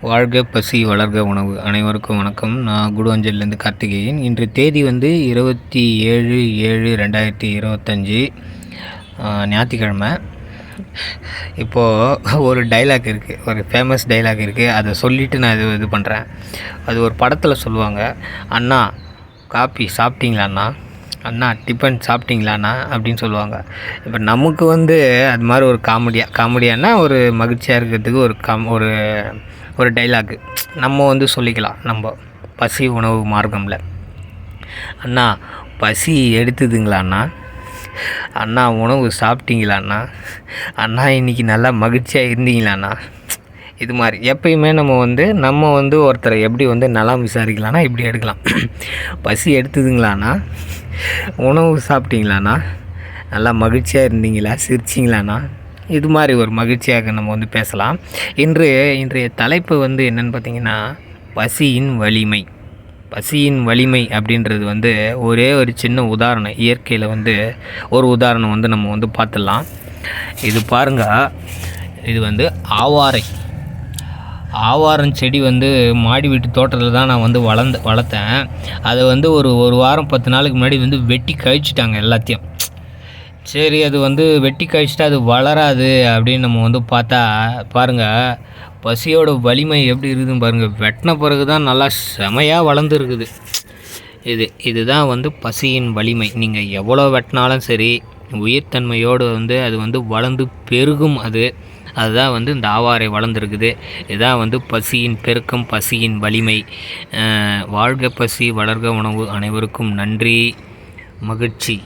வாழ்க பசி வளர்க உணவு அனைவருக்கும் வணக்கம். நான் குடுவஞ்சல்லேருந்து கார்த்திகேயன். இன்று தேதி வந்து 27/7/2025 ஞாயிற்றுக்கிழமை. இப்போது ஒரு டைலாக் இருக்குது, ஒரு ஃபேமஸ் டைலாக் இருக்குது. அதை சொல்லிவிட்டு நான் இது பண்ணுறேன். அது ஒரு படத்தில் சொல்லுவாங்க, அண்ணா காப்பி சாப்பிட்டீங்களாண்ணா, அண்ணா டிஃபன் சாப்பிட்டீங்களாண்ணா அப்படின்னு சொல்லுவாங்க. இப்போ நமக்கு வந்து அது மாதிரி ஒரு காமெடியானா ஒரு மகிழ்ச்சியாக இருக்கிறதுக்கு ஒரு ஒரு டைலாக்கு நம்ம வந்து சொல்லிக்கலாம். நம்ம பசி உணவு மார்க்கமில், அண்ணா பசி எடுத்துதுங்களாண்ணா, அண்ணா உணவு சாப்பிட்டீங்களாண்ணா, அண்ணா இன்றைக்கி நல்லா மகிழ்ச்சியாக இருந்தீங்களாண்ணா. இது மாதிரி எப்பயுமே நம்ம வந்து ஒருத்தரை எப்படி வந்து நலம் விசாரிக்கலாம்னா இப்படி எடுக்கலாம். பசி எடுத்துதுங்களாண்ணா, உணவு சாப்பிட்டீங்களாண்ணா, நல்லா மகிழ்ச்சியாக இருந்தீங்களா, சிரிச்சிங்களாண்ணா. இது மாதிரி ஒரு மகிழ்ச்சியாக நம்ம வந்து பேசலாம். இன்றைய தலைப்பு வந்து என்னென்னு பார்த்திங்கன்னா, பசியின் வலிமை. பசியின் வலிமை அப்படின்றது வந்து ஒரே ஒரு சின்ன உதாரணம், இயற்கையில் வந்து ஒரு உதாரணம் வந்து நம்ம வந்து பார்த்துடலாம். இது பாருங்கள், இது வந்து ஆவாரம் செடி வந்து மாடி வீட்டு தோட்டத்தில் தான் நான் வந்து வளர்த்தேன். அதை வந்து ஒரு வாரம் 10 நாளுக்கு முன்னாடி வந்து வெட்டி கழிச்சிட்டாங்க எல்லாத்தையும். சரி, அது வந்து வெட்டி கழிச்சிட்டா அது வளராது அப்படின்னு நம்ம வந்து பார்த்தா பாருங்கள், பசியோட வலிமை எப்படி இருக்குதுன்னு பாருங்கள். வெட்டின பிறகு தான் நல்லா செமையாக வளர்ந்துருக்குது. இதுதான் வந்து பசியின் வலிமை. நீங்கள் எவ்வளோ வெட்டினாலும் சரி, உயிர்த்தன்மையோடு வந்து அது வந்து வளர்ந்து பெருகும். அதுதான் வந்து இந்த ஆவாரை வளர்ந்துருக்குது. இதுதான் வந்து பசியின் பெருக்கம், பசியின் வலிமை. வாழ்க பசி வளர்க உணவு. அனைவருக்கும் நன்றி, மகிழ்ச்சி.